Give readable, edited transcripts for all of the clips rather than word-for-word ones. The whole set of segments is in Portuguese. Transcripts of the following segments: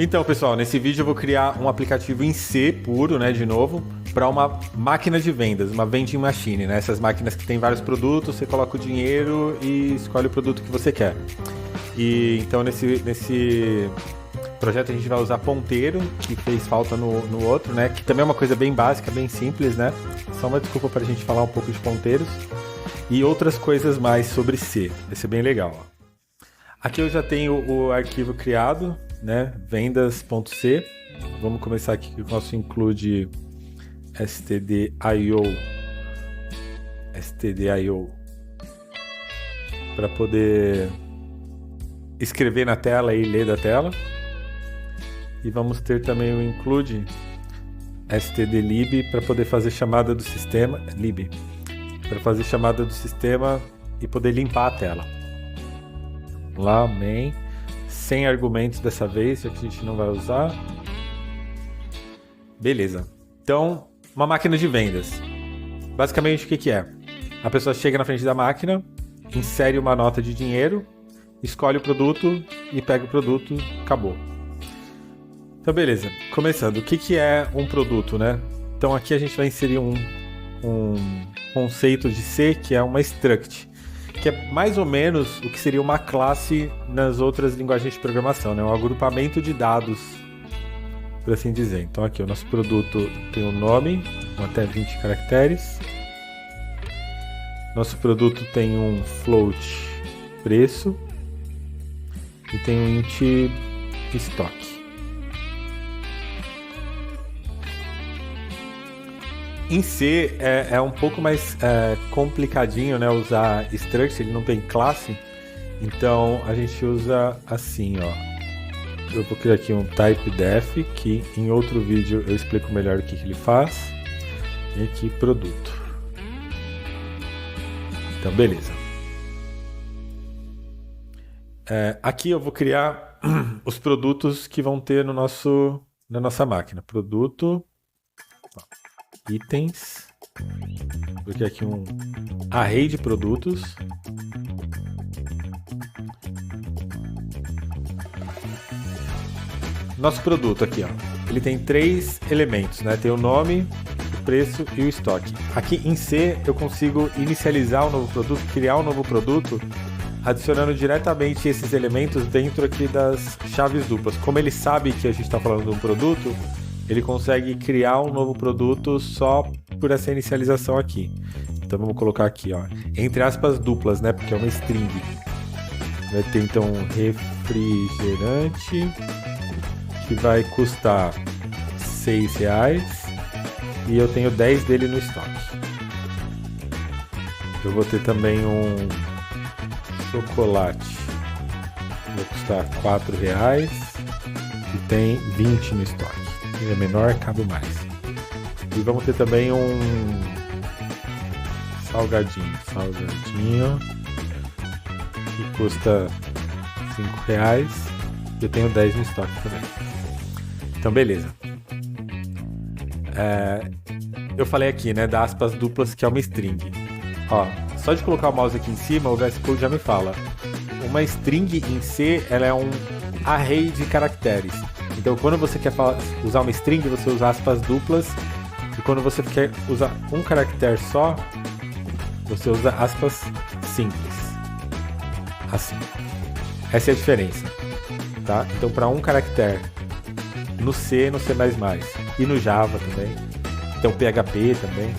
Então, pessoal, nesse vídeo eu vou criar um aplicativo em C puro, né, de novo, para uma máquina de vendas, uma vending machine, né? Essas máquinas que tem vários produtos, você coloca o dinheiro e escolhe o produto que você quer. E então nesse projeto a gente vai usar ponteiro, que fez falta no outro, né? Que também é uma coisa bem básica, bem simples, né? Só uma desculpa para a gente falar um pouco de ponteiros e outras coisas mais sobre C. Vai ser bem legal, ó. Aqui eu já tenho o arquivo criado, né? Vendas.c. Vamos começar aqui com o nosso include stdio para poder escrever na tela e ler da tela. E vamos ter também o include stdlib para poder fazer chamada do sistema lib para fazer chamada do sistema e poder limpar a tela. Vamos lá, main, sem argumentos dessa vez, já que a gente não vai usar. Beleza. Então, uma máquina de vendas. Basicamente, o que é? A pessoa chega na frente da máquina, insere uma nota de dinheiro, escolhe o produto e pega o produto, acabou. Então, beleza. Começando, o que é um produto, né? Então, aqui a gente vai inserir um conceito de C, que é uma struct, que é mais ou menos o que seria uma classe nas outras linguagens de programação, né? Um agrupamento de dados, por assim dizer. Então, aqui o nosso produto tem um nome, com até 20 caracteres. Nosso produto tem um float preço e tem um int estoque. Em C é um pouco mais complicadinho, né, usar struct, ele não tem classe, então a gente usa assim, ó. Eu vou criar aqui um typedef, que em outro vídeo eu explico melhor o que ele faz. E aqui produto. Então, beleza. Aqui eu vou criar os produtos que vão ter na nossa máquina. Produto, itens, vou criar aqui um array de produtos. Nosso produto aqui, ó, ele tem 3 elementos, né? Tem o nome, o preço e o estoque. Aqui em C eu consigo inicializar um novo produto, criar um novo produto, adicionando diretamente esses elementos dentro aqui das chaves duplas. Como ele sabe que a gente está falando de um produto, ele consegue criar um novo produto só por essa inicialização aqui. Então vamos colocar aqui, ó, entre aspas duplas, né? Porque é uma string. Vai ter então um refrigerante que vai custar R$6 e eu tenho 10 dele no estoque. Eu vou ter também um chocolate que vai custar R$4 e tem 20 no estoque. Ele é menor, cabe mais. E vamos ter também um salgadinho que custa R$5 e eu tenho 10 no estoque também. Então, beleza. Eu falei aqui, né, das aspas duplas, que é uma string. Ó, só de colocar o mouse aqui em cima, o VS Code já me fala. Uma string em C, ela é um array de caracteres. Então, quando você quer usar uma string, você usa aspas duplas. E quando você quer usar um caractere só, você usa aspas simples. Assim. Essa é a diferença. Tá? Então, para um caractere no C, no C++ e no Java também. Então, PHP também.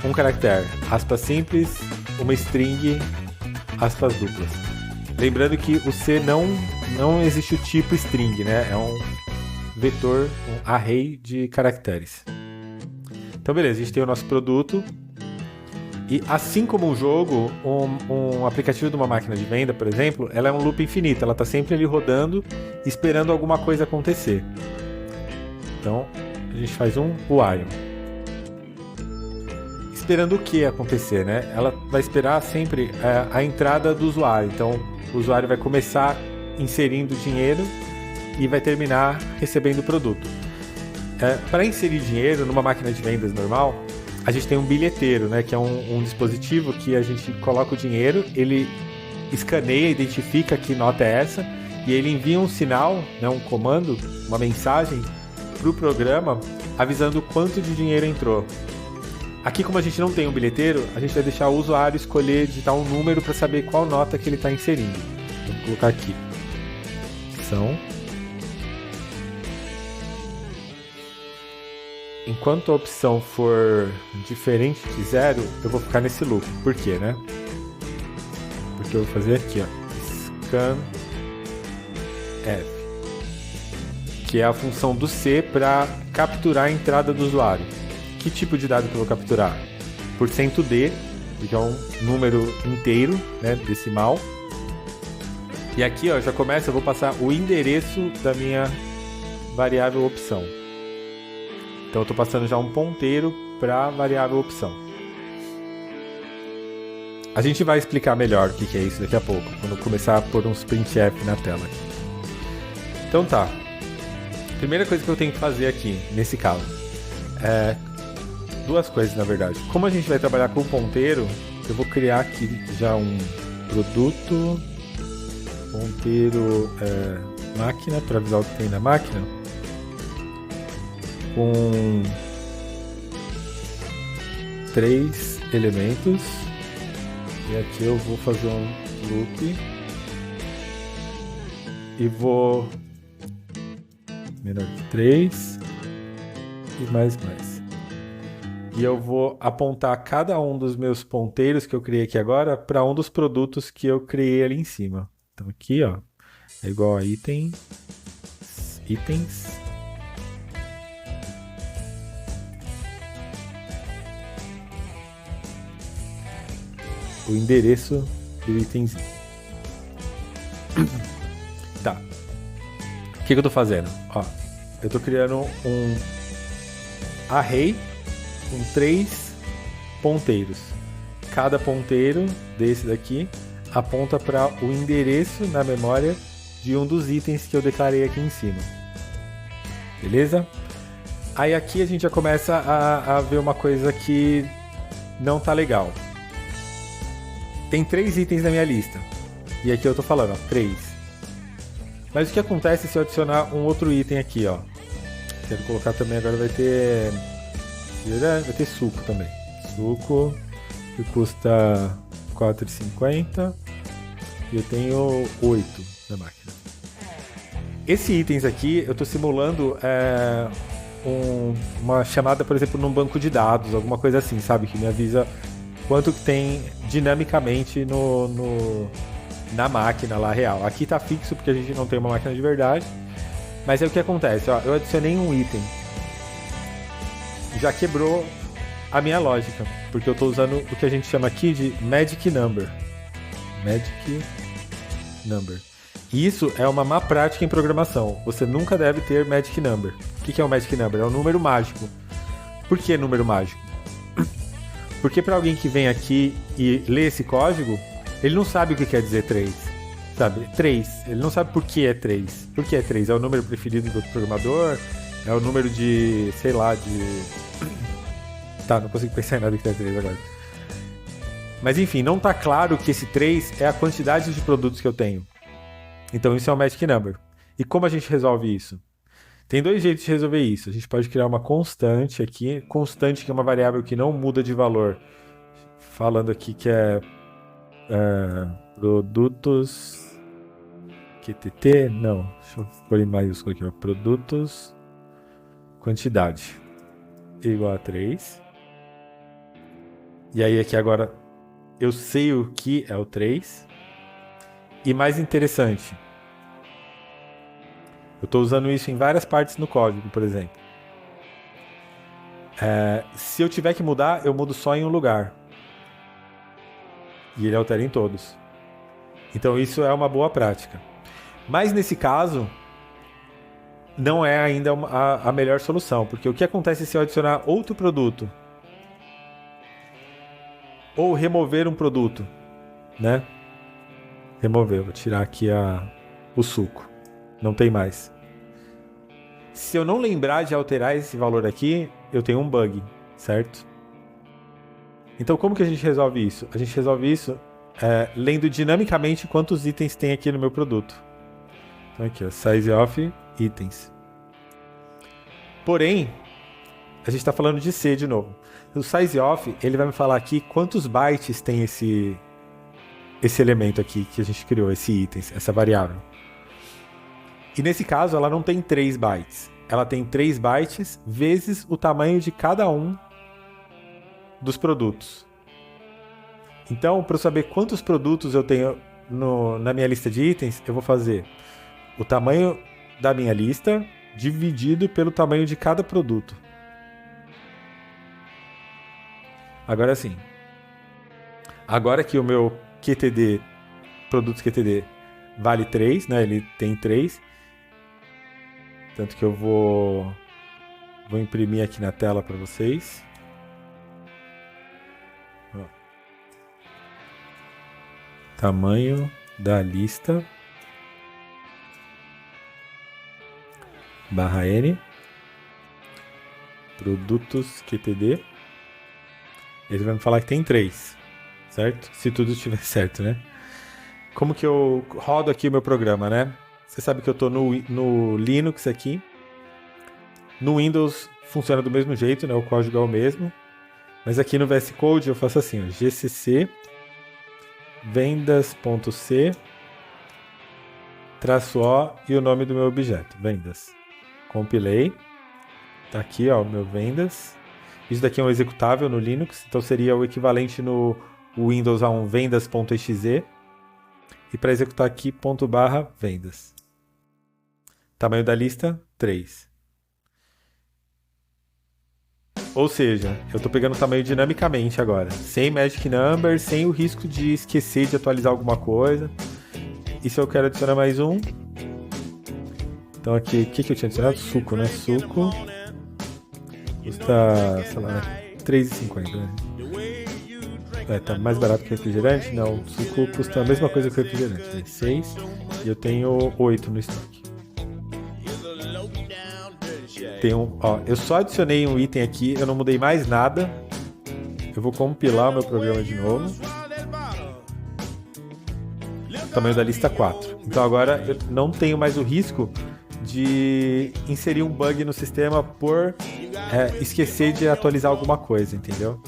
Um caractere, aspas simples, uma string, aspas duplas. Lembrando que o C não existe o tipo string, né? É um vetor, um array de caracteres. Então, beleza, a gente tem o nosso produto. E assim como um jogo, um aplicativo de uma máquina de venda, por exemplo, ela é um loop infinito. Ela está sempre ali rodando, esperando alguma coisa acontecer. Então, a gente faz um while. Esperando o que acontecer, né? Ela vai esperar sempre a entrada do usuário. Então, o usuário vai começar inserindo dinheiro e vai terminar recebendo o produto. Para inserir dinheiro numa máquina de vendas normal, a gente tem um bilheteiro, né? Que é um dispositivo que a gente coloca o dinheiro, ele escaneia, identifica que nota é essa e ele envia um sinal, né, um comando, uma mensagem para o programa avisando quanto de dinheiro entrou. Aqui, como a gente não tem um bilheteiro, a gente vai deixar o usuário escolher, digitar um número para saber qual nota que ele está inserindo. Vou colocar aqui. Enquanto a opção for diferente de 0, eu vou ficar nesse loop. Por quê, né? Porque eu vou fazer aqui, ó, scan F, que é a função do C para capturar a entrada do usuário. Que tipo de dado que eu vou capturar? %D, que é um número inteiro, né, decimal. E aqui, ó, já começa, eu vou passar o endereço da minha variável opção. Então eu estou passando já um ponteiro para a variável opção. A gente vai explicar melhor o que é isso daqui a pouco, quando eu começar a pôr uns printf na tela. Então tá. Primeira coisa que eu tenho que fazer aqui, nesse caso, é duas coisas, na verdade. Como a gente vai trabalhar com ponteiro, eu vou criar aqui já um produto, ponteiro máquina, para avisar o que tem na máquina, com 3 elementos. E aqui eu vou fazer um loop e vou menor que 3 e mais. E eu vou apontar cada um dos meus ponteiros que eu criei aqui agora para um dos produtos que eu criei ali em cima. Então aqui, ó, é igual a itens. O endereço do itemzinho. Tá. O que eu tô fazendo? Ó, eu tô criando um array com 3 ponteiros. Cada ponteiro desse daqui aponta para o endereço na memória de um dos itens que eu declarei aqui em cima. Beleza? Aí aqui a gente já começa a ver uma coisa que não tá legal. Tem 3 itens na minha lista. E aqui eu tô falando, ó, 3. Mas o que acontece se eu adicionar um outro item aqui, ó? Quero colocar também, agora vai ter suco também. Suco, que custa R$4,50. E eu tenho 8 na máquina. Esse itens aqui, eu tô simulando uma chamada, por exemplo, num banco de dados, alguma coisa assim, sabe? Que me avisa quanto que tem dinamicamente na máquina lá real. Aqui tá fixo porque a gente não tem uma máquina de verdade. Mas é o que acontece, ó, eu adicionei um item. Já quebrou a minha lógica, porque eu estou usando o que a gente chama aqui de Magic Number. Magic Number. E isso é uma má prática em programação. Você nunca deve ter Magic Number. O que é o Magic Number? É um número mágico. Por que número mágico? Porque para alguém que vem aqui e lê esse código, ele não sabe o que quer dizer 3. Sabe? 3. Ele não sabe por que é 3. Por que é 3? É o número preferido do programador? É o número de, sei lá, de... Tá, não consigo pensar em nada que tem 3 agora. Mas enfim, não tá claro que esse 3 é a quantidade de produtos que eu tenho. Então isso é o Magic Number. E como a gente resolve isso? Tem 2 jeitos de resolver isso. A gente pode criar uma constante aqui. Constante, que é uma variável que não muda de valor. Falando aqui que é produtos... QTT? Não. Deixa eu pôr em maiúsculo aqui. Ó. Produtos... Quantidade. Igual a 3. E aí aqui agora eu sei o que é o 3. E mais interessante... Eu estou usando isso em várias partes no código, por exemplo. Se eu tiver que mudar, eu mudo só em um lugar. E ele altera em todos. Então isso é uma boa prática. Mas nesse caso, não é ainda a melhor solução. Porque o que acontece se eu adicionar outro produto? Ou remover um produto, né? Remover, vou tirar aqui o suco. Não tem mais. Se eu não lembrar de alterar esse valor aqui, eu tenho um bug, certo? Então como que a gente resolve isso? A gente resolve isso lendo dinamicamente quantos itens tem aqui no meu produto. Então aqui, ó, size of itens. Porém, a gente está falando de C de novo. O size of, ele vai me falar aqui quantos bytes tem esse elemento aqui que a gente criou, esse item, essa variável. E nesse caso, ela não tem 3 bytes. Ela tem 3 bytes vezes o tamanho de cada um dos produtos. Então, para eu saber quantos produtos eu tenho na minha lista de itens, eu vou fazer o tamanho da minha lista dividido pelo tamanho de cada produto. Agora sim. Agora que o meu QTD, produtos QTD, vale 3, né? Ele tem 3. Tanto que eu vou imprimir aqui na tela para vocês. Ó. Tamanho da lista /n produtos QTD. Ele vai me falar que tem 3, certo? Se tudo estiver certo, né? Como que eu rodo aqui o meu programa, né? Você sabe que eu estou no Linux aqui. No Windows funciona do mesmo jeito, né? O código é o mesmo. Mas aqui no VS Code eu faço assim, ó, gcc vendas.c -o e o nome do meu objeto, vendas. Compilei. Tá aqui, ó, o meu vendas. Isso daqui é um executável no Linux, então seria o equivalente no Windows a um vendas.exe. E para executar aqui, /vendas. Tamanho da lista, 3. Ou seja, eu estou pegando o tamanho dinamicamente agora. Sem magic number, sem o risco de esquecer de atualizar alguma coisa. E se eu quero adicionar mais um? Então aqui, o que eu tinha adicionado? Suco, né? Suco. Custa, sei lá, R$3,50. Né? Tá mais barato que refrigerante? Não, suco custa a mesma coisa que refrigerante, né? 6 e eu tenho 8 no estoque. Eu só adicionei um item aqui, eu não mudei mais nada. Eu vou compilar o meu programa de novo. Tamanho da lista 4. Então agora eu não tenho mais o risco de inserir um bug no sistema por esquecer de atualizar alguma coisa, entendeu?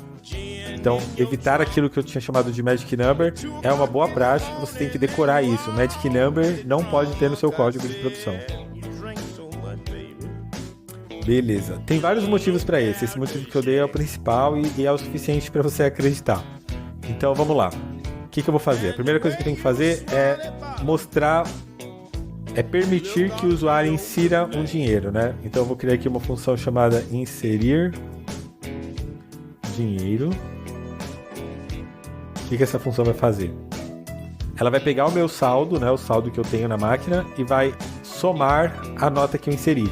Então, evitar aquilo que eu tinha chamado de Magic Number é uma boa prática, você tem que decorar isso. Magic Number não pode ter no seu código de produção. Beleza. Tem vários motivos para esse. Esse motivo que eu dei é o principal e é o suficiente para você acreditar. Então, vamos lá. O que eu vou fazer? A primeira coisa que eu tenho que fazer é permitir que o usuário insira um dinheiro, né? Então, eu vou criar aqui uma função chamada inserir dinheiro. O que essa função vai fazer? Ela vai pegar o meu saldo, né, o saldo que eu tenho na máquina, e vai somar a nota que eu inseri.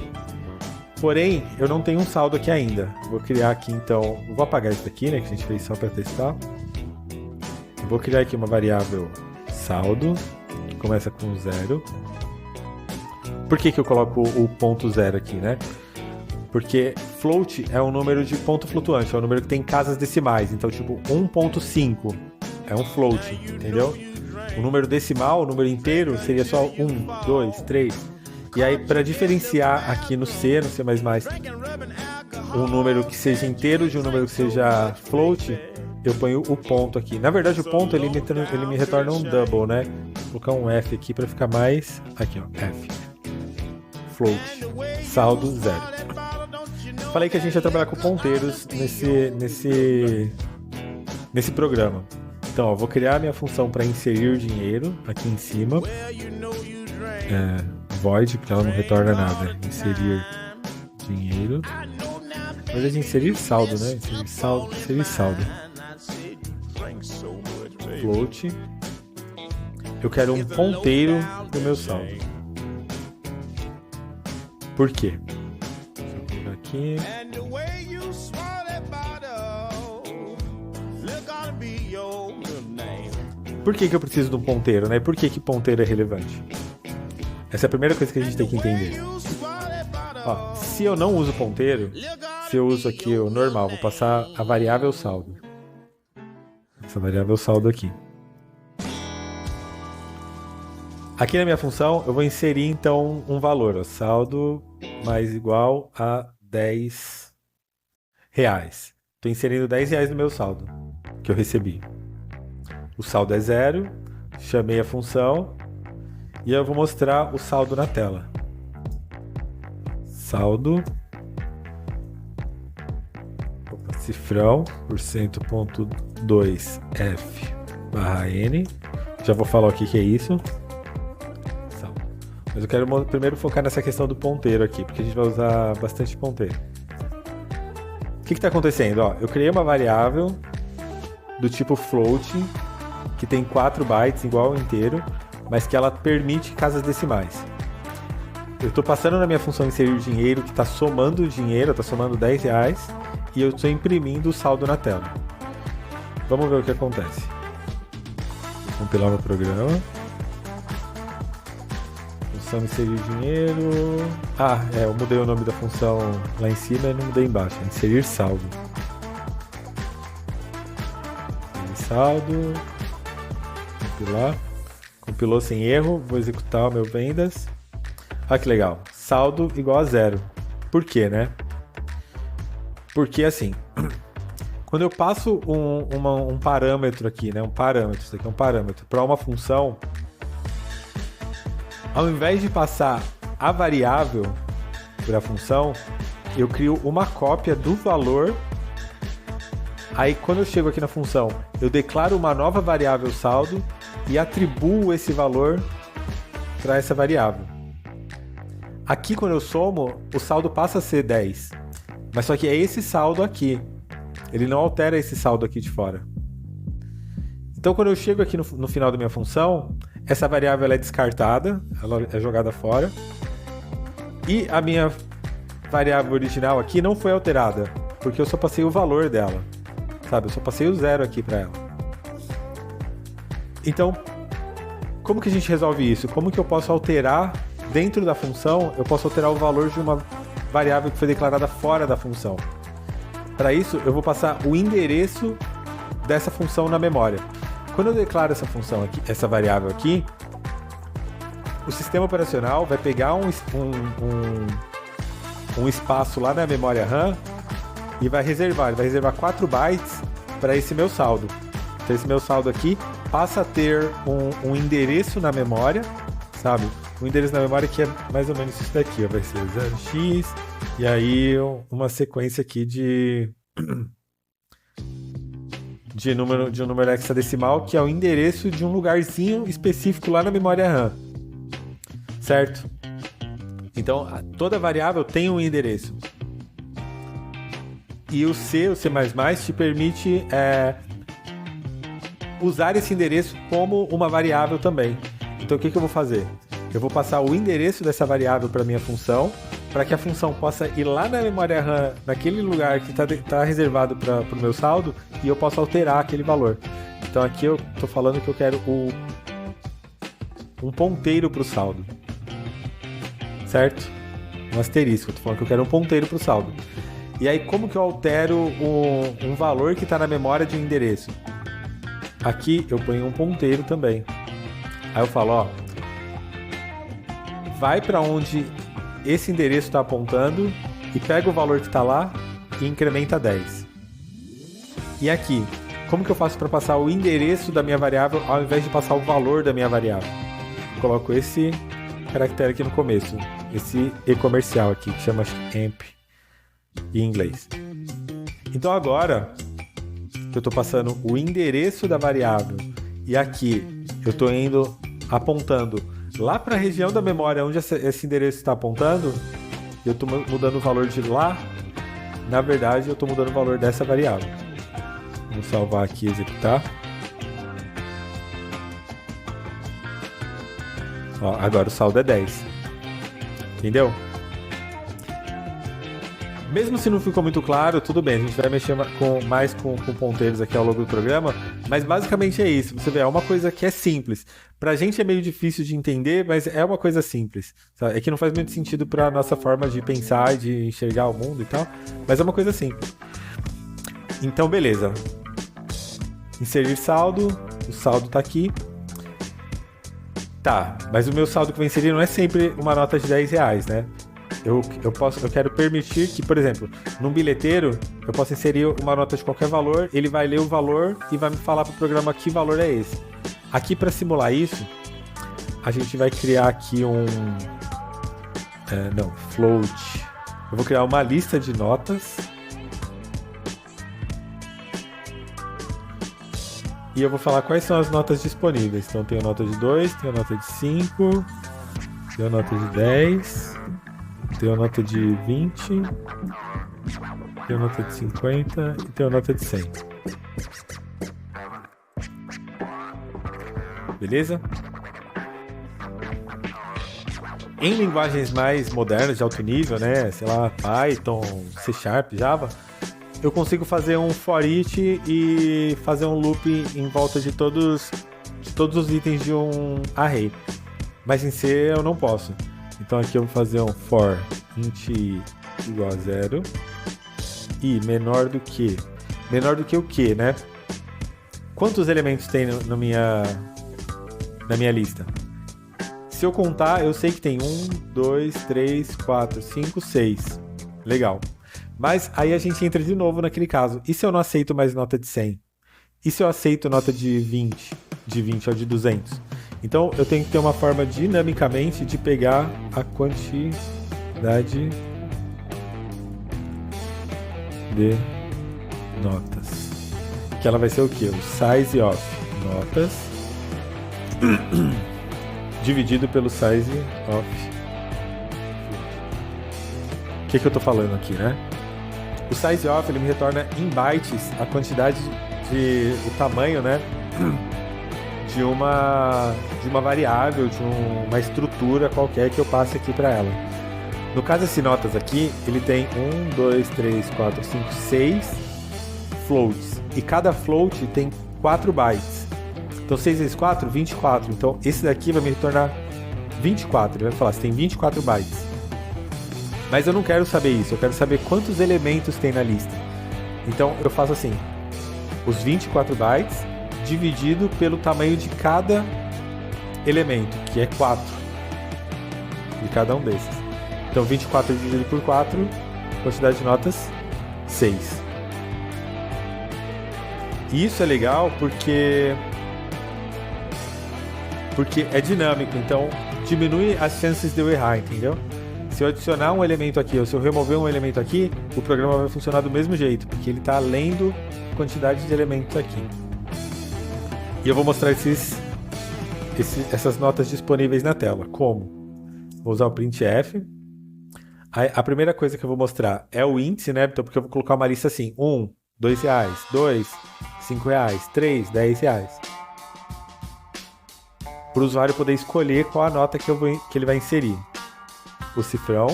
Porém, eu não tenho um saldo aqui ainda. Vou criar aqui, então... Vou apagar isso daqui, né, que a gente fez só para testar. Eu vou criar aqui uma variável saldo, que começa com 0. Por que eu coloco o ponto 0 aqui, né? Porque float é um número de ponto flutuante, é um número que tem casas decimais. Então, tipo, 1.5 é um float, entendeu? O número decimal, o número inteiro, seria só 1, 2, 3. E aí, para diferenciar aqui no C, no C++, um número que seja inteiro de um número que seja float, eu ponho o ponto aqui. Na verdade, o ponto ele me retorna um double, né? Vou colocar um F aqui para ficar mais... Aqui, ó, F. Float. Saldo 0. Falei que a gente ia trabalhar com ponteiros nesse programa. Então, ó, vou criar minha função para inserir dinheiro aqui em cima. Void, porque ela não retorna nada. Inserir dinheiro. Na verdade, inserir saldo, né? Inserir saldo. Float. Eu quero um ponteiro do meu saldo. Por quê? Deixa eu colocar aqui. Por que eu preciso de um ponteiro, né? Por que ponteiro é relevante? Essa é a primeira coisa que a gente tem que entender. Ó, se eu não uso ponteiro, se eu uso aqui o normal, vou passar a variável saldo. Essa variável saldo aqui. Aqui na minha função, eu vou inserir então um valor, ó, saldo mais igual a R$10. Estou inserindo R$10 no meu saldo que eu recebi. O saldo é 0, chamei a função e eu vou mostrar o saldo na tela. Saldo, cifrão, %.2f/n. Já vou falar o que é isso. Mas eu quero primeiro focar nessa questão do ponteiro aqui, porque a gente vai usar bastante ponteiro. O que está acontecendo? Ó, eu criei uma variável do tipo float, que tem 4 bytes igual ao inteiro, mas que ela permite casas decimais. Eu estou passando na minha função inserir dinheiro, que está somando o dinheiro, está somando R$10, e eu estou imprimindo o saldo na tela. Vamos ver o que acontece. Vou compilar meu programa. Função inserir dinheiro. Eu mudei o nome da função lá em cima e não mudei embaixo. Inserir saldo. Inserir saldo. Compilar. Compilou sem erro. Vou executar o meu vendas. Olha que legal. Saldo igual a 0. Por quê, né? Porque assim, quando eu passo um parâmetro aqui, né? Isso aqui é um parâmetro para uma função. Ao invés de passar a variável para a função, eu crio uma cópia do valor. Aí, quando eu chego aqui na função, eu declaro uma nova variável saldo e atribuo esse valor para essa variável. Aqui, quando eu somo, o saldo passa a ser 10. Mas só que é esse saldo aqui. Ele não altera esse saldo aqui de fora. Então, quando eu chego aqui no final da minha função, essa variável ela é descartada, ela é jogada fora. E a minha variável original aqui não foi alterada, porque eu só passei o valor dela. Sabe? Eu só passei o 0 aqui para ela. Então, como que a gente resolve isso? Como que eu posso alterar, dentro da função, eu posso alterar o valor de uma variável que foi declarada fora da função? Para isso, eu vou passar o endereço dessa função na memória. Quando eu declaro essa função aqui, essa variável aqui, o sistema operacional vai pegar um espaço lá na memória RAM e vai reservar. Ele vai reservar 4 bytes para esse meu saldo. Então esse meu saldo aqui passa a ter um endereço na memória, sabe? O endereço na memória que é mais ou menos isso daqui, ó. Vai ser 0x e aí uma sequência aqui de um número hexadecimal, que é o endereço de um lugarzinho específico lá na memória RAM. Certo? Então, toda variável tem um endereço. E o C te permite usar esse endereço como uma variável também. Então, o que eu vou fazer? Eu vou passar o endereço dessa variável para a minha função, para que a função possa ir lá na memória RAM, naquele lugar que está reservado para o meu saldo, e eu posso alterar aquele valor. Então aqui eu estou falando que eu quero um ponteiro para o saldo. Certo? Um asterisco. Eu estou falando que eu quero um ponteiro para o saldo. E aí como que eu altero um valor que está na memória de um endereço? Aqui eu ponho um ponteiro também. Aí eu falo, ó, vai para onde esse endereço está apontando e pega o valor que está lá e incrementa 10. E aqui, como que eu faço para passar o endereço da minha variável ao invés de passar o valor da minha variável? Eu coloco esse caractere aqui no começo, esse E comercial aqui, que chama AMP em inglês. Então agora que eu estou passando o endereço da variável e aqui eu estou indo apontando lá para a região da memória onde esse endereço está apontando, eu estou mudando o valor de lá. Na verdade, eu estou mudando o valor dessa variável. Vamos salvar aqui e executar. Ó, agora o saldo é 10. Entendeu? Mesmo se não ficou muito claro, tudo bem, a gente vai mexer mais com ponteiros aqui ao longo do programa, mas basicamente é isso. Você vê, é uma coisa que é simples. Pra gente é meio difícil de entender, mas é uma coisa simples. Sabe? É que não faz muito sentido pra nossa forma de pensar, de enxergar o mundo e tal, mas é uma coisa simples. Então, beleza. Inserir saldo, o saldo tá aqui. Tá, mas o meu saldo que vai inserir não é sempre uma nota de R$10, né? Eu quero permitir que, por exemplo, num bilheteiro, eu possa inserir uma nota de qualquer valor, ele vai ler o valor e vai me falar para o programa que valor é esse. Aqui, para simular isso, a gente vai criar aqui float. Eu vou criar uma lista de notas. E eu vou falar quais são as notas disponíveis. Então tem a nota de 2, tem a nota de 5, tem a nota de 10, tem a nota de 20, tem a nota de 50 e tem a nota de 100. Beleza? Em linguagens mais modernas, de alto nível, né? Sei lá, Python, C Sharp, Java, eu consigo fazer um for each e fazer um loop em volta de todos os itens de um array. Mas em C eu não posso. Então aqui eu vou fazer um for int i igual a 0 e menor do que o que, né? Quantos elementos tem na minha lista? Se eu contar, eu sei que tem 1, 2, 3, 4, 5, 6. Legal. Mas aí a gente entra de novo naquele caso. E se eu não aceito mais nota de 100? E se eu aceito nota de 20? De 20 ou de 200? Então eu tenho que ter uma forma dinamicamente de pegar a quantidade de notas. Que ela vai ser o quê? O size of notas dividido pelo size of... O que eu tô falando aqui, né? O size of, ele me retorna em bytes a quantidade o tamanho, né? De uma variável, de uma estrutura qualquer que eu passe aqui para ela. No caso desse notas aqui, ele tem 1, 2, 3, 4, 5, 6 floats. E cada float tem 4 bytes. Então 6 vezes 4, 24. Então esse daqui vai me retornar 24. Ele vai falar, você tem 24 bytes. Mas eu não quero saber isso, eu quero saber quantos elementos tem na lista. Então eu faço assim, os 24 bytes dividido pelo tamanho de cada elemento, que é 4 de cada um desses. Então 24 dividido por 4, quantidade de notas, 6. E isso é legal porque é dinâmico, então diminui as chances de eu errar, entendeu? Se eu adicionar um elemento aqui ou se eu remover um elemento aqui, o programa vai funcionar do mesmo jeito, porque ele está lendo a quantidade de elementos aqui. E eu vou mostrar essas notas disponíveis na tela. Como? Vou usar o printf. A primeira coisa que eu vou mostrar é o índice, né? Então, porque eu vou colocar uma lista assim: 1, R$2, 2, R$5, 3, R$10. Para o usuário poder escolher qual a nota que ele vai inserir. O cifrão,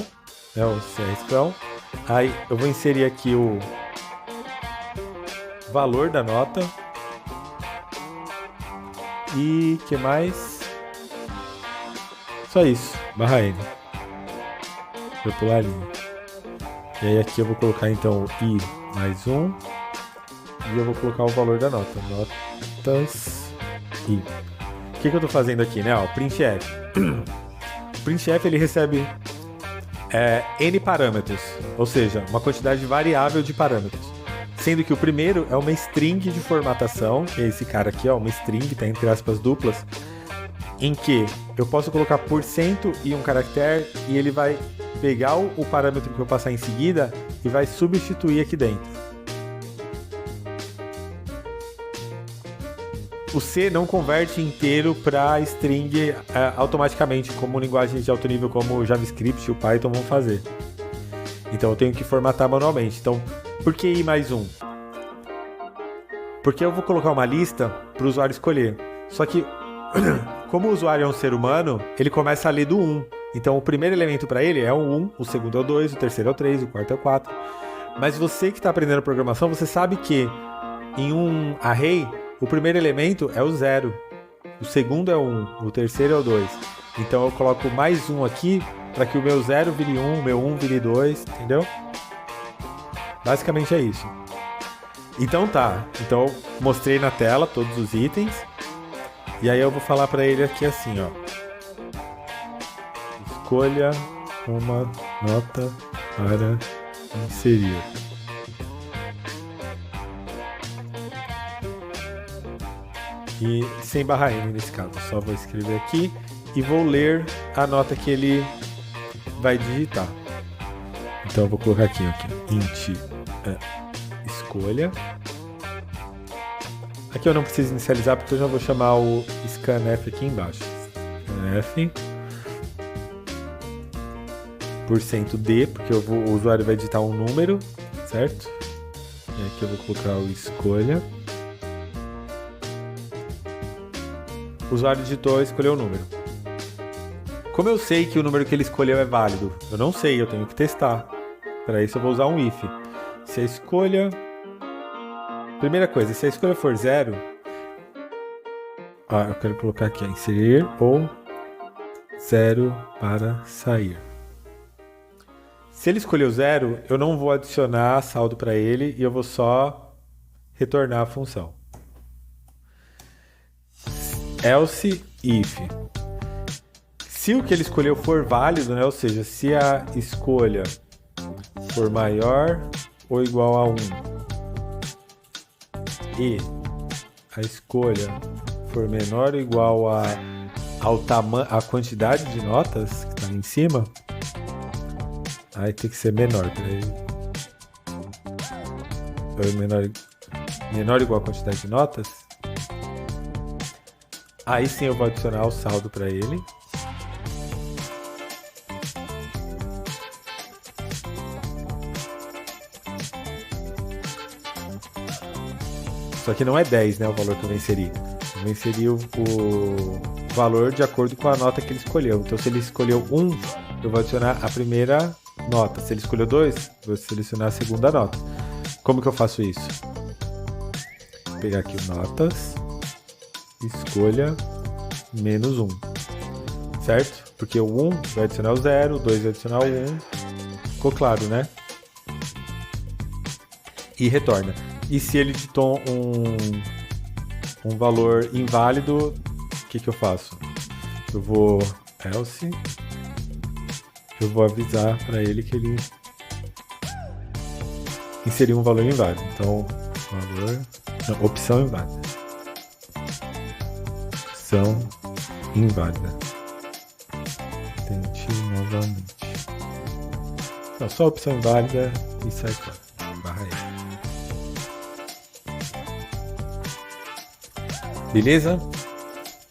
né, o cifrão. Aí eu vou inserir aqui o valor da nota. E que mais? Só isso, barra N. Vou pular a linha. E aí aqui eu vou colocar então o i mais 1. E eu vou colocar o valor da nota. Notas i. O que eu tô fazendo aqui, né? Ó, printf. O printf ele recebe n parâmetros, ou seja, uma quantidade variável de parâmetros. Sendo que o primeiro é uma string de formatação, que é esse cara aqui, ó, uma string, tá entre aspas duplas, em que eu posso colocar % e um caractere e ele vai pegar o parâmetro que eu passar em seguida e vai substituir aqui dentro. O C não converte inteiro para string automaticamente, como linguagens de alto nível como o JavaScript e o Python vão fazer. Então eu tenho que formatar manualmente. Então, por que I mais 1? Porque eu vou colocar uma lista para o usuário escolher. Só que, como o usuário é um ser humano, ele começa a ler do 1. Então o primeiro elemento para ele é o 1, o segundo é o 2, o terceiro é o 3, o quarto é o 4. Mas você que está aprendendo programação, você sabe que em um array, o primeiro elemento é o 0, o segundo é o 1, o terceiro é o 2. Então eu coloco mais 1 aqui para que o meu 0 vire 1, o meu 1 vire 2, entendeu? Basicamente é isso. Então tá, então eu mostrei na tela todos os itens. E aí eu vou falar para ele aqui assim, ó. escolha uma nota para inserir. E sem barra N nesse caso, só vou escrever aqui e vou ler a nota que ele vai digitar. Então eu vou colocar aqui, int escolha. Aqui eu não preciso inicializar porque eu já vou chamar o scanf aqui embaixo. Scanf %d, porque o usuário vai digitar um número, certo? E aqui eu vou colocar o escolha. O usuário digitou, escolheu o número. Como eu sei que o número que ele escolheu é válido? Eu não sei, eu tenho que testar. Para isso eu vou usar um if. Se a escolha... Primeira coisa, se a escolha for 0... eu quero colocar aqui, inserir ou 0 para sair. Se ele escolheu 0, eu não vou adicionar saldo para ele e eu vou só retornar a função. Else if. Se o que ele escolheu for válido, né? Ou seja, se a escolha for maior ou igual a 1 e a escolha for menor ou igual a quantidade de notas que está em cima, aí tem que ser menor. Menor ou igual a quantidade de notas. Aí sim eu vou adicionar o saldo para ele. Só que não é 10, né, o valor que eu vou inserir. Eu vou inserir o valor de acordo com a nota que ele escolheu. Então, se ele escolheu 1, eu vou adicionar a primeira nota. Se ele escolheu 2, vou selecionar a segunda nota. Como que eu faço isso? Vou pegar aqui notas, escolha menos 1, certo? Porque o 1 vai adicionar o 0, o 2 vai adicionar o 1. Ficou claro, né? E retorna. E se ele digitou um valor inválido, o que eu faço? Eu vou else, eu vou avisar para ele que ele inseriu um valor inválido. Então, opção inválida. Opção inválida. Tente novamente. Não, só opção inválida e sai fora. Barra E. Beleza?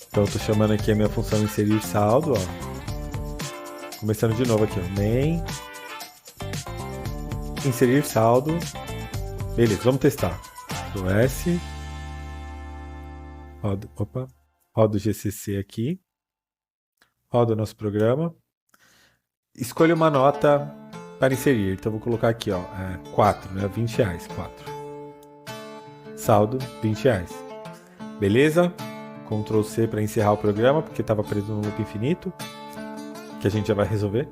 Então eu tô chamando aqui a minha função inserir saldo, ó. Começando de novo aqui, ó. Main inserir saldo. Beleza, vamos testar. Do S. Roda o GCC aqui. Roda o nosso programa. Escolha uma nota para inserir. Então eu vou colocar aqui, ó, 4, né? R$20, 4. Saldo, R$20. Beleza? Ctrl C para encerrar o programa, porque estava preso no loop infinito, que a gente já vai resolver.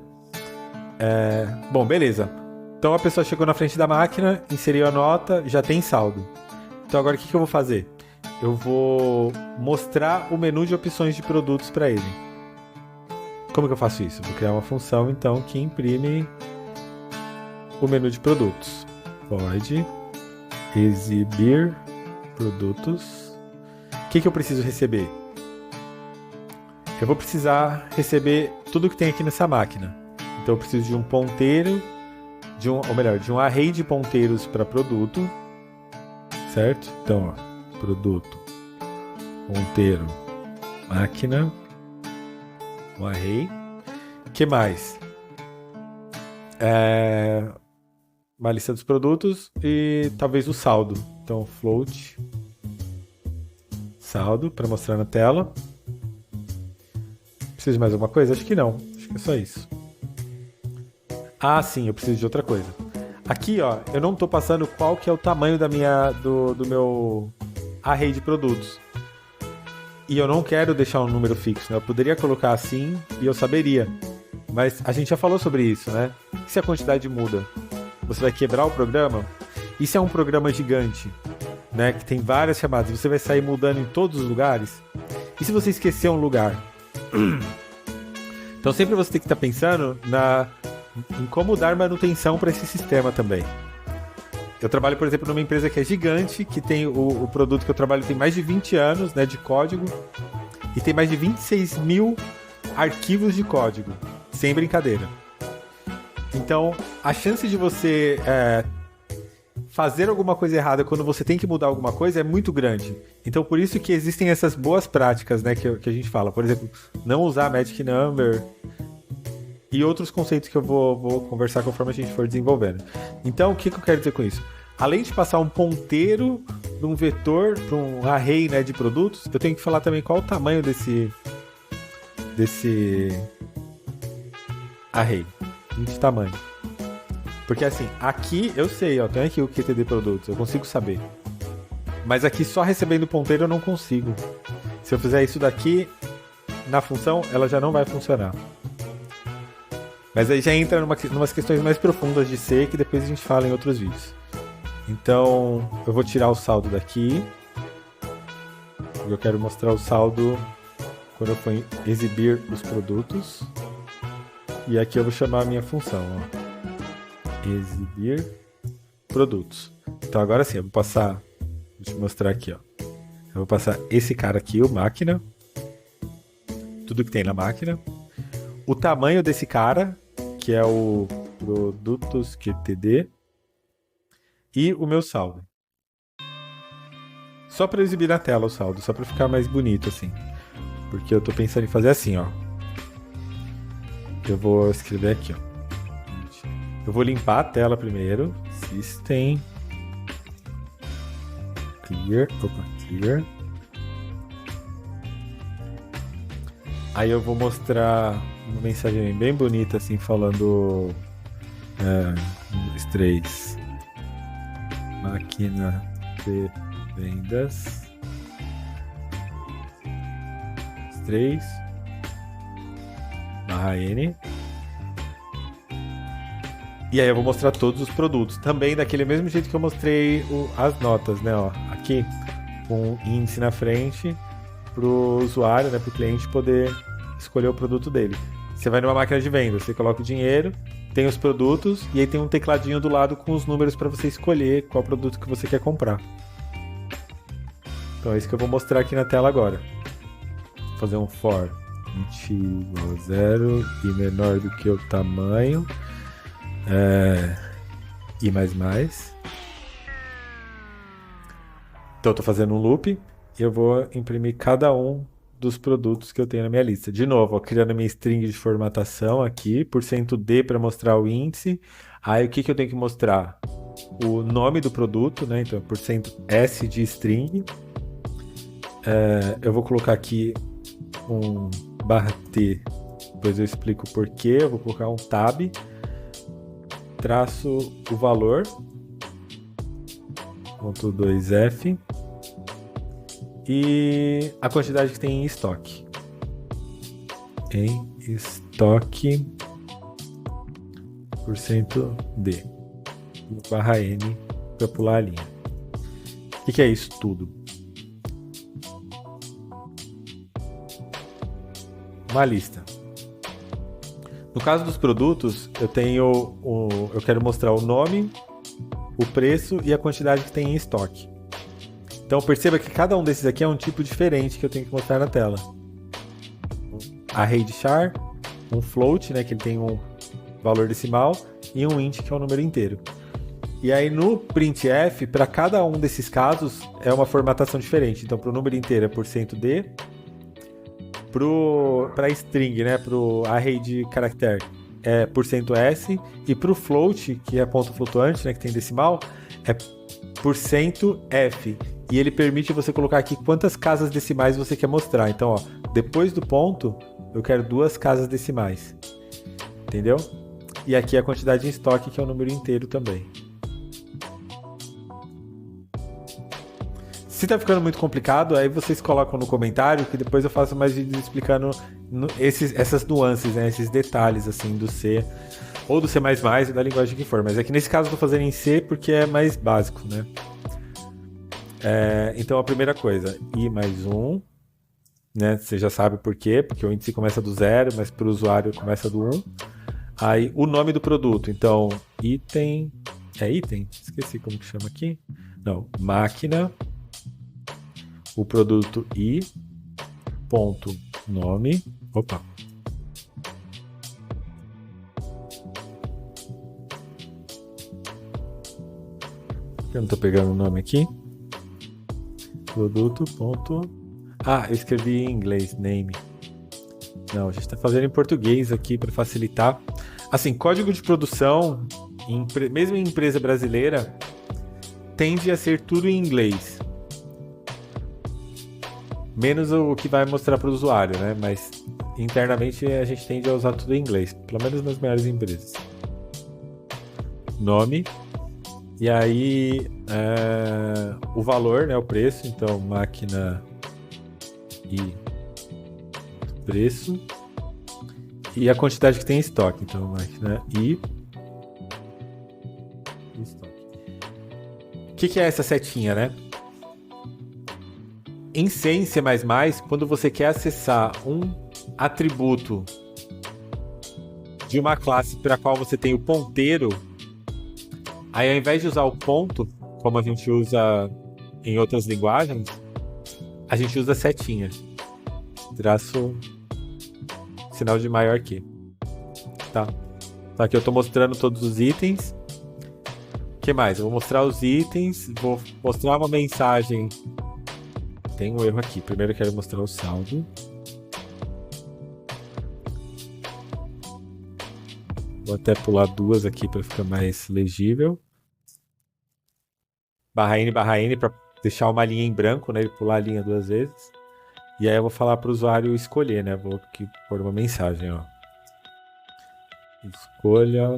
Bom, beleza. Então a pessoa chegou na frente da máquina, inseriu a nota, já tem saldo. Então agora o que eu vou fazer? Eu vou mostrar o menu de opções de produtos para ele. Como que eu faço isso? Eu vou criar uma função, então, que imprime o menu de produtos. Void exibir produtos. O que eu preciso receber? Eu vou precisar receber tudo que tem aqui nessa máquina. Então eu preciso de um ponteiro, de um array de ponteiros para produto, certo? Então, ó, produto, ponteiro, máquina, um array. O que mais? Uma lista dos produtos e talvez o saldo. Então, float saldo para mostrar na tela. Preciso de mais alguma coisa? Acho que não. Acho que é só isso. Ah, sim, eu preciso de outra coisa. Aqui, ó, eu não estou passando qual que é o tamanho do meu array de produtos. E eu não quero deixar um número fixo, né? Eu poderia colocar assim e eu saberia. Mas a gente já falou sobre isso, né? E se a quantidade muda? Você vai quebrar o programa? E se é um programa gigante, né, que tem várias chamadas, você vai sair mudando em todos os lugares? E se você esquecer um lugar? Então sempre você tem que estar pensando em como dar manutenção para esse sistema também. Eu trabalho, por exemplo, numa empresa que é gigante, que tem o produto que eu trabalho tem mais de 20 anos, né, de código, e tem mais de 26 mil arquivos de código, sem brincadeira. Então, a chance de você fazer alguma coisa errada quando você tem que mudar alguma coisa é muito grande. Então, por isso que existem essas boas práticas, né, que a gente fala. Por exemplo, não usar Magic Number e outros conceitos que eu vou conversar conforme a gente for desenvolvendo. Então, o que eu quero dizer com isso? Além de passar um ponteiro para um vetor, para um array, né, de produtos, eu tenho que falar também qual o tamanho desse array, de tamanho. Porque assim, aqui eu sei, ó, tem aqui o QTD produtos, eu consigo saber. Mas aqui só recebendo ponteiro eu não consigo. Se eu fizer isso daqui na função, ela já não vai funcionar. Mas aí já entra numas questões mais profundas de C que depois a gente fala em outros vídeos. Então, eu vou tirar o saldo daqui. Eu quero mostrar o saldo quando eu for exibir os produtos. E aqui eu vou chamar a minha função, ó. Exibir produtos. Então agora sim, eu vou passar. Vou te mostrar aqui, ó. Eu vou passar esse cara aqui, o máquina. Tudo que tem na máquina. O tamanho desse cara, que é o produtos QTD. E o meu saldo. Só para exibir na tela o saldo, só para ficar mais bonito assim. Porque eu tô pensando em fazer assim, ó. Eu vou escrever aqui, ó. Eu vou limpar a tela primeiro. System. Clear. Opa, clear. Aí eu vou mostrar uma mensagem bem bonita, assim, falando... 3. Máquina de vendas. 3. /N. E aí eu vou mostrar todos os produtos. Também daquele mesmo jeito que eu mostrei as notas, né? Ó, aqui, com índice na frente, pro usuário, né? Pro cliente poder escolher o produto dele. Você vai numa máquina de venda, você coloca o dinheiro, tem os produtos, e aí tem um tecladinho do lado com os números para você escolher qual produto que você quer comprar. Então é isso que eu vou mostrar aqui na tela agora. Vou fazer um for int igual a 0 e menor do que o tamanho. I++. Então eu tô fazendo um loop e eu vou imprimir cada um dos produtos que eu tenho na minha lista. De novo, ó, criando a minha string de formatação aqui, %D para mostrar o índice. Aí o que eu tenho que mostrar? O nome do produto, né? Então %S de string. Eu vou colocar aqui um /T, depois eu explico o porquê. Eu vou colocar um tab, traço o valor, .2F, e a quantidade que tem em estoque. Em estoque, %D, /N, para pular a linha. O que é isso tudo? Uma lista. No caso dos produtos, eu quero mostrar o nome, o preço e a quantidade que tem em estoque. Então perceba que cada um desses aqui é um tipo diferente que eu tenho que mostrar na tela. Array de char, um float, né, que ele tem um valor decimal, e um int, que é um número inteiro. E aí no printf, para cada um desses casos, é uma formatação diferente. Então para o número inteiro é %D, para string, né, para o array de caractere, é %S, e para o float, que é ponto flutuante, né, que tem decimal, é %F. E ele permite você colocar aqui quantas casas decimais você quer mostrar. Então, ó, depois do ponto, eu quero 2 casas decimais. Entendeu? E aqui a quantidade em estoque, que é o número inteiro também. Se tá ficando muito complicado, aí vocês colocam no comentário, que depois eu faço mais vídeos explicando essas nuances, né, esses detalhes assim do C, ou do C++, ou da linguagem que for. Mas aqui nesse caso eu tô fazendo em C porque é mais básico, né? Então a primeira coisa, I+1, né? Você já sabe por quê, porque o índice começa do 0, mas para o usuário começa do 1. Aí o nome do produto, então item, item? Esqueci como que chama aqui. Não, máquina, o produto i, ponto, nome, opa. Eu não tô pegando o nome aqui. Produto, ponto... Ah, eu escrevi em inglês, name. Não, a gente tá fazendo em português aqui para facilitar. Assim, código de produção, mesmo em empresa brasileira, tende a ser tudo em inglês. Menos o que vai mostrar para o usuário, né? Mas internamente a gente tende a usar tudo em inglês, pelo menos nas maiores empresas. Nome. E aí o valor, né? O preço. Então, máquina e preço. E a quantidade que tem em estoque. Então, máquina e estoque. O que é essa setinha, né? Em C, em C++, quando você quer acessar um atributo de uma classe para a qual você tem o ponteiro, aí ao invés de usar o ponto, como a gente usa em outras linguagens, a gente usa setinha. Traço sinal de maior que. Tá. Então aqui eu estou mostrando todos os itens. O que mais? Eu vou mostrar os itens, vou mostrar uma mensagem. Tem um erro aqui. Primeiro eu quero mostrar o saldo. Vou até pular duas aqui para ficar mais legível. /n para deixar uma linha em branco, né? Ele pular a linha duas vezes. E aí eu vou falar para o usuário escolher, né? Vou aqui pôr uma mensagem, ó. Escolha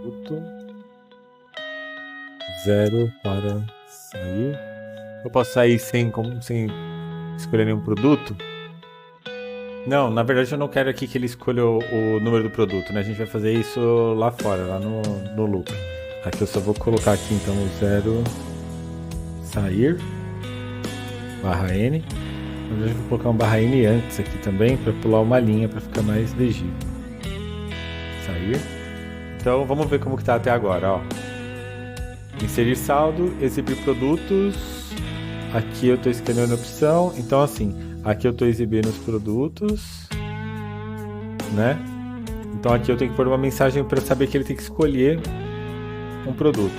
produto 0 para sair. Eu posso sair sem escolher nenhum produto? Não, na verdade eu não quero aqui que ele escolha o número do produto, né? A gente vai fazer isso lá fora, lá no loop. Aqui eu só vou colocar aqui então o 0 sair /n. Na verdade eu vou colocar um /n antes aqui também para pular uma linha para ficar mais legível. Sair. Então vamos ver como que tá até agora, ó. Inserir saldo, exibir produtos. Aqui eu estou escolhendo a opção. Então assim, aqui eu estou exibindo os produtos, né? Então aqui eu tenho que pôr uma mensagem para saber que ele tem que escolher um produto.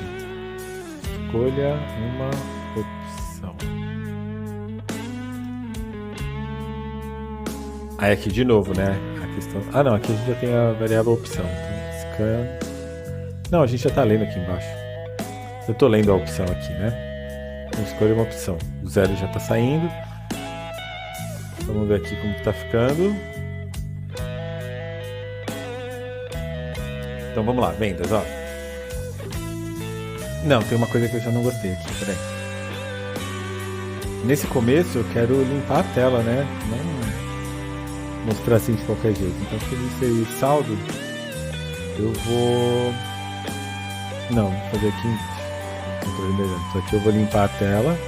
Escolha uma opção. Aí aqui de novo, né? A questão... Ah não, aqui a gente já tem a variável opção. Então, scan... Não, a gente já está lendo aqui embaixo. Eu estou lendo a opção aqui, né? Então escolha uma opção. O 0 já está saindo. Vamos ver aqui como está ficando. Então vamos lá, vendas, ó. Não, tem uma coisa que eu já não gostei aqui, peraí. Nesse começo eu quero limpar a tela, né? Não mostrar assim de qualquer jeito. Então se eu inserir saldo, eu vou... Não, vou fazer aqui em controle melhor. Então aqui eu vou limpar a tela.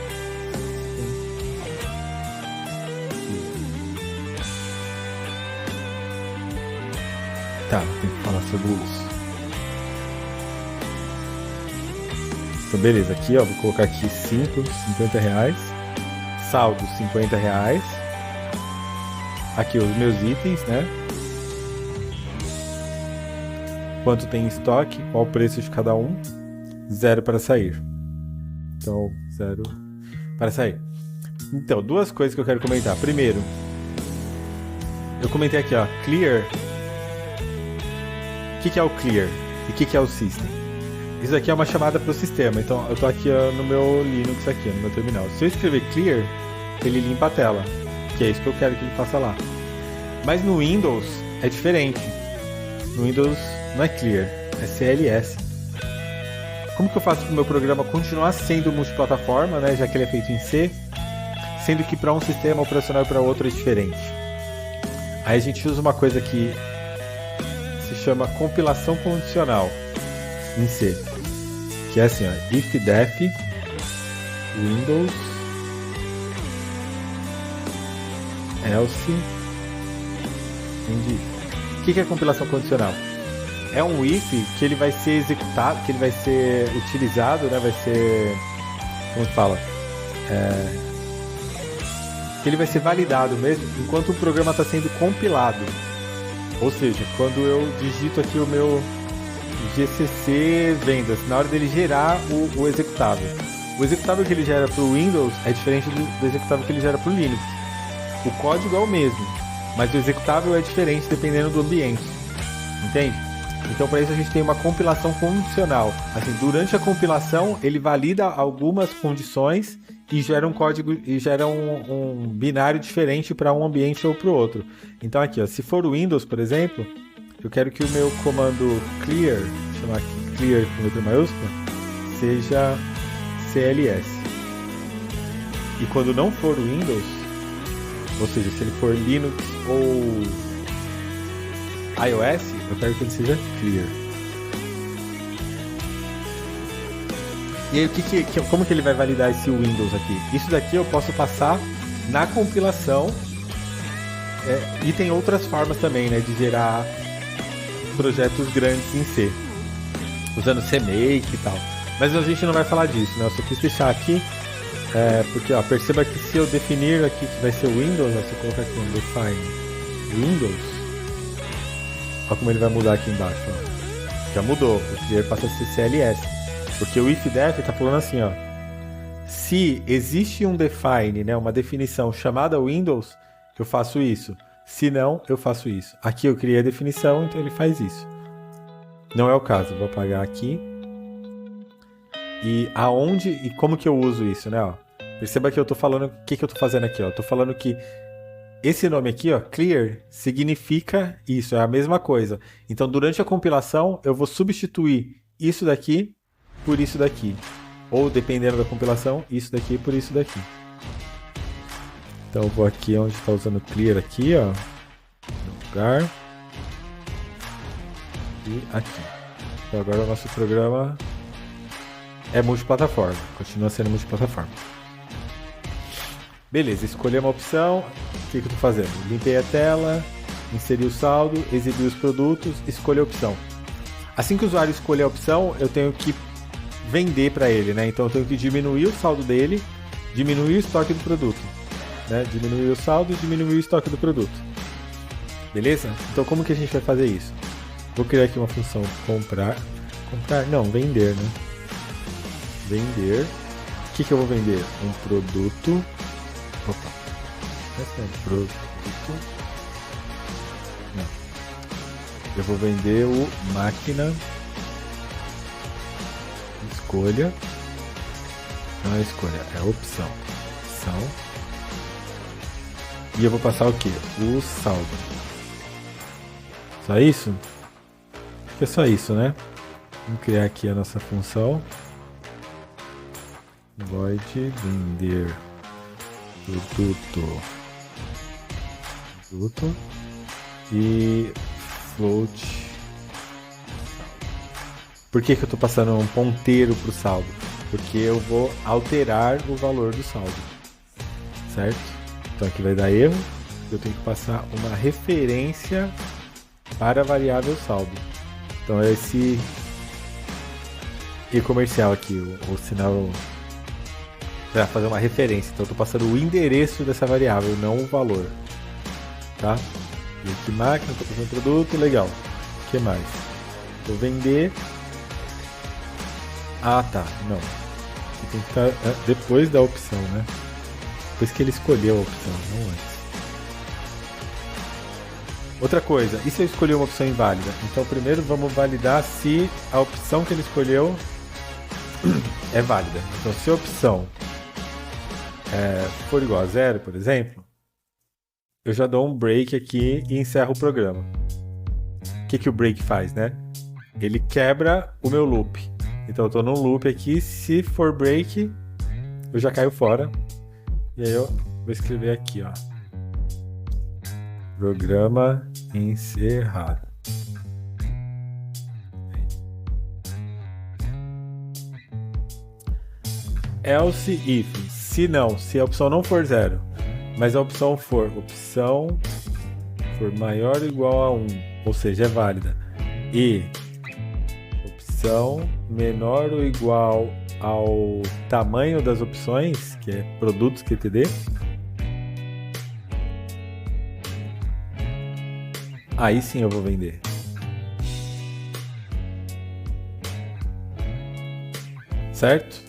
Tá, tem que falar sobre isso. Então beleza, aqui ó, vou colocar aqui 50 reais. Saldo 50 reais. Aqui os meus itens, né? Quanto tem em estoque, qual o preço de cada um. 0 para sair. Então, 0 para sair. Então, duas coisas que eu quero comentar. Primeiro, eu comentei aqui, ó, clear. O que é o clear? E o que é o system? Isso aqui é uma chamada para o sistema. Então, eu estou aqui ó, no meu Linux, aqui, no meu terminal. Se eu escrever clear, ele limpa a tela. Que é isso que eu quero que ele faça lá. Mas no Windows é diferente. No Windows não é clear, é CLS. Como que eu faço para o meu programa continuar sendo multiplataforma, né, já que ele é feito em C, sendo que para um sistema operacional e para outro é diferente? Aí a gente usa uma coisa que se chama compilação condicional em C, que é assim, ó, if def Windows else end. O que é compilação condicional? É um if que ele vai ser executado, que ele vai ser utilizado, né? Vai ser, como que fala? Que ele vai ser validado mesmo enquanto o programa está sendo compilado. Ou seja, quando eu digito aqui o meu GCC vendas, na hora dele gerar o executável. O executável que ele gera para o Windows é diferente do executável que ele gera para o Linux. O código é o mesmo, mas o executável é diferente dependendo do ambiente. Entende? Então, para isso, a gente tem uma compilação condicional. Assim, durante a compilação, ele valida algumas condições e gera um código e gera um binário diferente para um ambiente ou para o outro. Então, aqui, ó, se for o Windows, por exemplo, eu quero que o meu comando clear, vou chamar aqui clear com letra maiúscula, seja CLS. E quando não for o Windows, ou seja, se ele for Linux ou iOS, eu quero que ele seja clear. E aí, como que ele vai validar esse Windows aqui? Isso daqui eu posso passar na compilação e tem outras formas também, né, de gerar projetos grandes em C, usando CMake e tal. Mas a gente não vai falar disso, né? Eu só quis deixar aqui, porque ó, perceba que se eu definir aqui que vai ser Windows, ó, se eu colocar aqui um define Windows, olha como ele vai mudar aqui embaixo, ó. Já mudou, o clear passa a ser CLS. Porque o if-def está falando assim, ó. Se existe um define, né, uma definição chamada Windows, eu faço isso. Se não, eu faço isso. Aqui eu criei a definição, então ele faz isso. Não é o caso, vou apagar aqui. E aonde e como que eu uso isso, né, ó? Perceba que eu tô falando, o que eu tô fazendo aqui, ó? Eu tô falando que esse nome aqui, ó, clear, significa isso, é a mesma coisa. Então, durante a compilação, eu vou substituir isso daqui por isso daqui. Ou, dependendo da compilação, isso daqui por isso daqui. Então, eu vou aqui onde está usando clear aqui, ó. No lugar. E aqui. Então, agora o nosso programa é multiplataforma. Continua sendo multiplataforma. Beleza, escolhi uma opção. O que eu estou fazendo? Limpei a tela, inseri o saldo, exibi os produtos, escolhi a opção. Assim que o usuário escolher a opção, eu tenho que vender para ele, né? Então eu tenho que diminuir o saldo dele, diminuir o estoque do produto, né? Diminuir o saldo e diminuir o estoque do produto. Beleza? Então como que a gente vai fazer isso? Vou criar aqui uma função vender, né? Vender. O que eu vou vender? Um produto. Opa. Esse é um produto. Não. Eu vou vender o máquina. Escolha. Não é escolha, é opção. Opção. E eu vou passar o que? O saldo. Só isso? Acho que é só isso, né? Vamos criar aqui a nossa função. Void vender produto e float. Por que eu estou passando um ponteiro para o saldo? Porque eu vou alterar o valor do saldo, certo? Então aqui vai dar erro, eu tenho que passar uma referência para a variável saldo. Então é esse e-comercial aqui, o sinal para fazer uma referência. Então eu estou passando o endereço dessa variável, não o valor, tá? E aqui máquina, estou passando produto, legal. O que mais? Vou vender. Ah, tá. Não. Aqui tem que estar depois da opção, né? Depois que ele escolheu a opção, não antes. Outra coisa, e se eu escolher uma opção inválida? Então primeiro vamos validar se a opção que ele escolheu é válida. Então se a opção for igual a 0, por exemplo, eu já dou um break aqui e encerro o programa. O que o break faz, né? Ele quebra o meu loop. Então eu estou num loop aqui, se for break, eu já caio fora. E aí eu vou escrever aqui, ó. Programa encerrado. Else if, se a opção não for 0, mas a opção for maior ou igual a 1, ou seja, é válida, e opção menor ou igual ao tamanho das opções, que é produtos QTD, aí sim eu vou vender. Certo?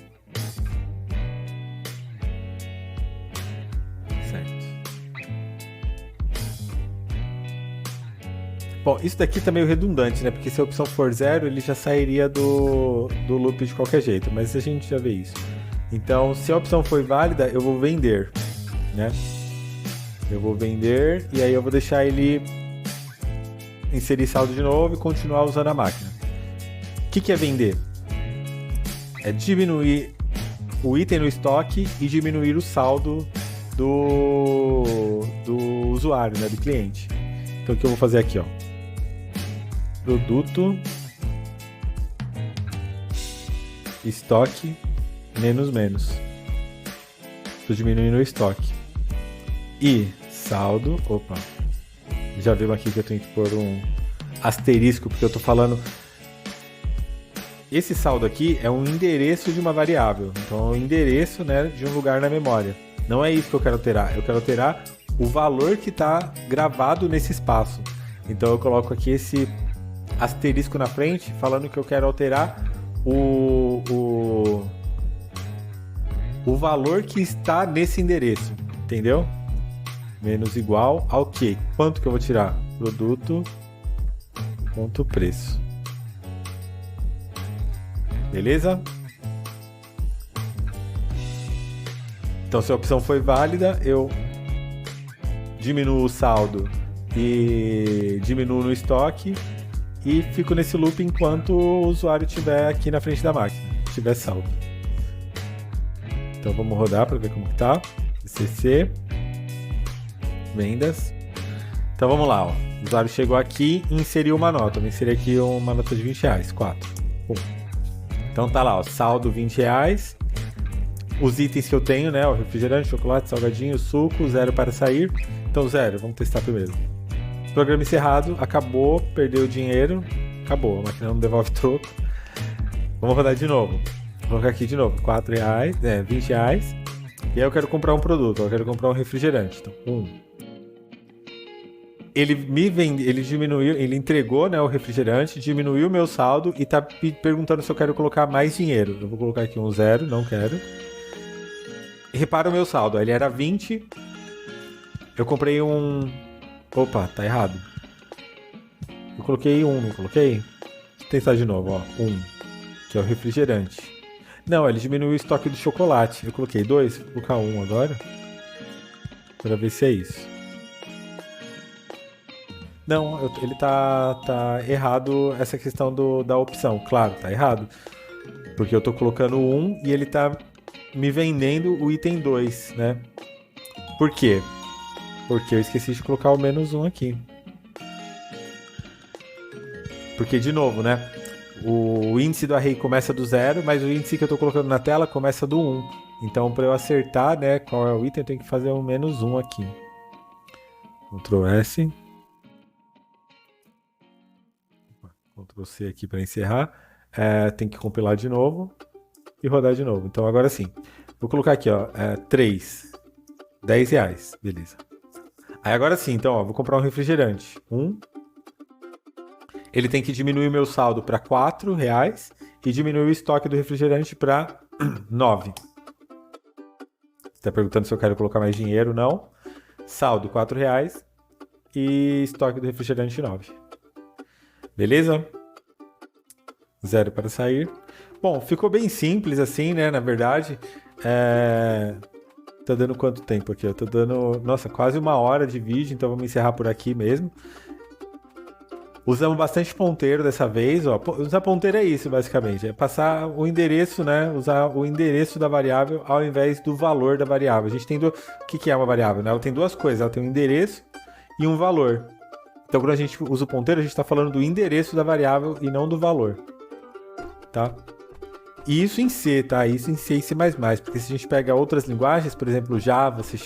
Bom, isso daqui tá meio redundante, né? Porque se a opção for 0, ele já sairia do loop de qualquer jeito, mas a gente já vê isso. Então, se a opção for válida, eu vou vender, né? Eu vou vender e aí eu vou deixar ele inserir saldo de novo e continuar usando a máquina. O que é vender? É diminuir o item no estoque e diminuir o saldo do usuário, né? Do cliente. Então, o que eu vou fazer aqui, ó? Produto, estoque, menos. Estou diminuindo o estoque. E saldo, opa, já viu aqui que eu tenho que pôr um asterisco, porque eu estou falando... Esse saldo aqui é um endereço de uma variável. Então é um endereço, né, de um lugar na memória. Não é isso que eu quero alterar. Eu quero alterar o valor que está gravado nesse espaço. Então eu coloco aqui esse asterisco na frente, falando que eu quero alterar o valor que está nesse endereço, entendeu? Menos igual ao quê? Quanto que eu vou tirar? Produto, ponto preço. Beleza? Então, se a opção foi válida, eu diminuo o saldo e diminuo no estoque e fico nesse loop enquanto o usuário estiver aqui na frente da máquina, estiver salvo. Então vamos rodar para ver como que tá. CC, vendas. Então vamos lá, ó. O usuário chegou aqui e inseriu uma nota. Vou inserir aqui uma nota de R$20, 4. Então tá lá, ó, saldo R$20. Os itens que eu tenho, né? O refrigerante, chocolate, salgadinho, suco, 0 para sair. Então 0, vamos testar primeiro. Programa encerrado, acabou, perdeu o dinheiro, acabou, a máquina não devolve troco. Vamos rodar de novo. Vou colocar aqui de novo, R$4, R$20. E aí eu quero comprar um produto, eu quero comprar um refrigerante. Então, Ele me vende, ele diminuiu, ele entregou, né, o refrigerante, diminuiu o meu saldo e tá perguntando se eu quero colocar mais dinheiro. Eu vou colocar aqui um 0, não quero. E repara o meu saldo, ele era 20. Eu comprei um... Opa, tá errado. Eu coloquei 1, não coloquei? Deixa eu tentar de novo, ó. 1, que é o refrigerante. Não, ele diminuiu o estoque do chocolate. Eu coloquei 2, vou colocar 1 agora. Pra ver se é isso. Não, ele tá errado essa questão da opção. Claro, tá errado. Porque eu tô colocando 1 e ele tá me vendendo o item 2, né? Por quê? Porque eu esqueci de colocar o -1 aqui. Porque, de novo, né? O índice do array começa do 0, mas o índice que eu tô colocando na tela começa do 1. Então, para eu acertar, né, qual é o item, eu tenho que fazer um -1 aqui. Ctrl S. Ctrl C aqui para encerrar. Tem que compilar de novo e rodar de novo. Então, agora sim. Vou colocar aqui, ó, 3. R$10. Beleza. Aí agora sim, então, ó, vou comprar um refrigerante. 1. Ele tem que diminuir o meu saldo para R$4 e diminuir o estoque do refrigerante para 9. Você está perguntando se eu quero colocar mais dinheiro? Não. Saldo R$4 e estoque do refrigerante 9. Beleza? 0 para sair. Bom, ficou bem simples assim, né? Na verdade, tá dando quanto tempo aqui? Eu tô dando, nossa, quase 1 hora de vídeo, então vamos encerrar por aqui mesmo. Usamos bastante ponteiro dessa vez, ó. Usar ponteiro é isso, basicamente. É passar o endereço, né? Usar o endereço da variável ao invés do valor da variável. A gente tem o que é uma variável, né? Ela tem duas coisas. Ela tem um endereço e um valor. Então, quando a gente usa o ponteiro, a gente está falando do endereço da variável e não do valor. Tá? E isso em C, tá? Isso em C e C++. Porque se a gente pega outras linguagens, por exemplo, Java, C#,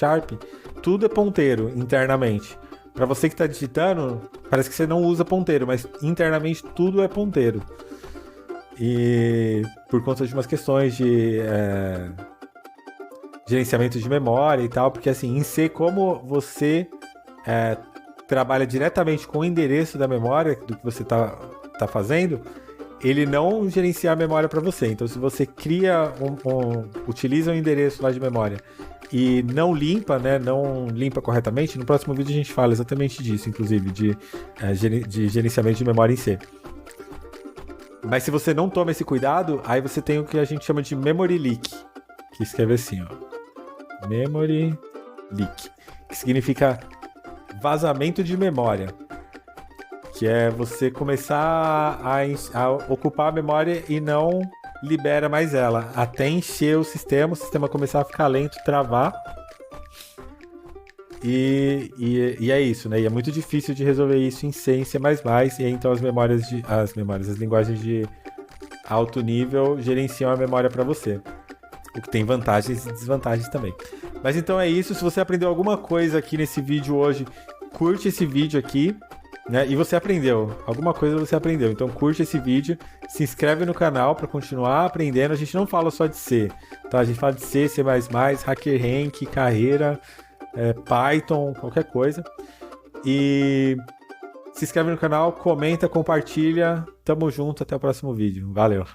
tudo é ponteiro internamente. Para você que está digitando, parece que você não usa ponteiro, mas internamente tudo é ponteiro. E por conta de umas questões de gerenciamento de memória e tal, porque assim, em C, como você trabalha diretamente com o endereço da memória do que você tá fazendo, ele não gerencia a memória para você. Então, se você utiliza um endereço lá de memória e não limpa, né, não limpa corretamente, no próximo vídeo a gente fala exatamente disso, inclusive, de gerenciamento de memória em C. Mas se você não toma esse cuidado, aí você tem o que a gente chama de memory leak, que escreve assim, ó, memory leak, que significa vazamento de memória, que é você começar a ocupar a memória e não libera mais ela, até encher o sistema começar a ficar lento, travar. E é isso, né? E é muito difícil de resolver isso em C, em C++, e aí, então as linguagens de alto nível gerenciam a memória para você. O que tem vantagens e desvantagens também. Mas então é isso. Se você aprendeu alguma coisa aqui nesse vídeo hoje, curte esse vídeo aqui, né? E você aprendeu. Alguma coisa você aprendeu. Então curte esse vídeo, se inscreve no canal para continuar aprendendo. A gente não fala só de C, tá? A gente fala de C, C++, HackerRank, carreira, Python, qualquer coisa. E se inscreve no canal, comenta, compartilha. Tamo junto, até o próximo vídeo. Valeu!